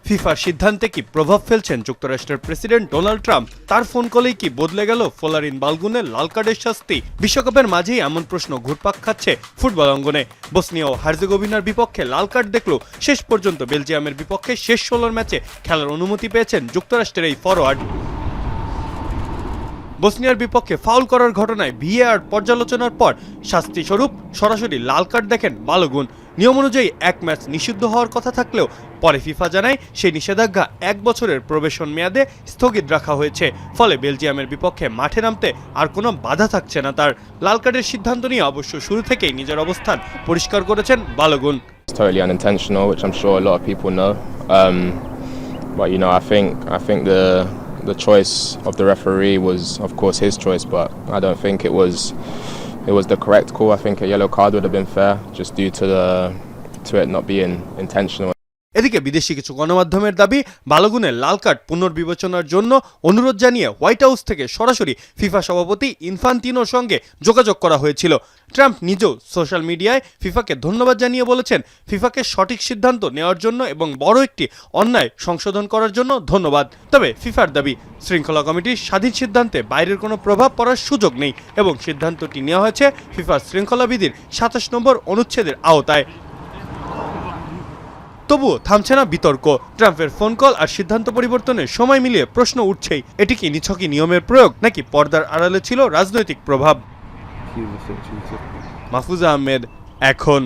ফিফার সিদ্ধান্তে কি প্রভাব ফেলছেন যুক্তরাষ্ট্রের প্রেসিডেন্ট ডোনাল্ড ট্রাম্প? তার ফোন কলেই কি বদলে গেল ফ্লোরিন বালগুনের লাল কার্ডের শাস্তি? বিশ্বকাপের মাঝেই এমন প্রশ্ন ঘুরপাক খাচ্ছে ফুটবল অঙ্গনে। বসনিয়া ও হার্জেগোভিনার বিপক্ষে লাল কার্ড দেখলেও শেষ পর্যন্ত বেলজিয়ামের বিপক্ষে শেষ 16 ম্যাচে খেলার অনুমতি পেয়েছেন যুক্তরাষ্ট্রের এই ফরোয়ার্ড। বসনিয়ার বিপক্ষে ফাউল করার ঘটনায় ভিএআর পর্যালোচনার পর শাস্তি স্বরূপ সরাসরি লাল কার্ড দেখেন বালগুন। নিয়ম অনুযায়ী এক ম্যাচ নিষিদ্ধ হওয়ার কথা থাকলেও পরে ফিফা জানায় সেই নিষেধাজ্ঞা 1 বছরের প্রবেশন মেয়াদে স্থগিত রাখা হয়েছে। ফলে বেলজিয়ামের বিপক্ষে মাঠে নামতে আর কোনো বাধা থাকছে না তার। লাল কার্ডের সিদ্ধান্ত নিয়ে অবশ্য শুরু থেকেই নিজের অবস্থান পরিষ্কার করেছেন বালগুন। It's totally unintentional, which I'm sure a lot of people know. But you know, I think the choice of the referee was, of course, his choice. But I don't think it was the correct call. I think a yellow card would have been fair, just due to it not being intentional. এদিকে বিদেশি কিছু গণমাধ্যমের দাবি, বালগুনের লাল card পুনর্বিবেচনার জন্য অনুরোধ জানিয়ে white house থেকে সরাসরি ফিফা সভাপতি ইনফান্তিনোর সঙ্গে যোগাযোগ করা হয়েছিল। ট্রাম্প নিজেও সোশ্যাল মিডিয়ায় ফিফাকে ধন্যবাদ জানিয়ে বলেছেন, ফিফাকে সঠিক সিদ্ধান্ত নেওয়ার জন্য এবং বড় একটি অন্যায় সংশোধন করার জন্য ধন্যবাদ। তবে ফিফার দাবি, শৃঙ্খলা কমিটির স্বাধীন সিদ্ধান্তে বাইরের কোনো প্রভাব পড়ার সুযোগ নেই এবং সিদ্ধান্তটি নেওয়া হয়েছে ফিফার শৃঙ্খলা বিধির 27 নম্বর অনুচ্ছেদের আওতায়। তবুও থামছে না বিতর্ক। ট্রাম্পের ফোন কল আর সিদ্ধান্ত পরিবর্তনের সময় মিলিয়ে প্রশ্ন উঠছেই, এটি কি নিছকই নিয়মের প্রয়োগ নাকি পর্দার আড়ালে ছিল রাজনৈতিক প্রভাব? মাহফুজা আহমেদ, এখন।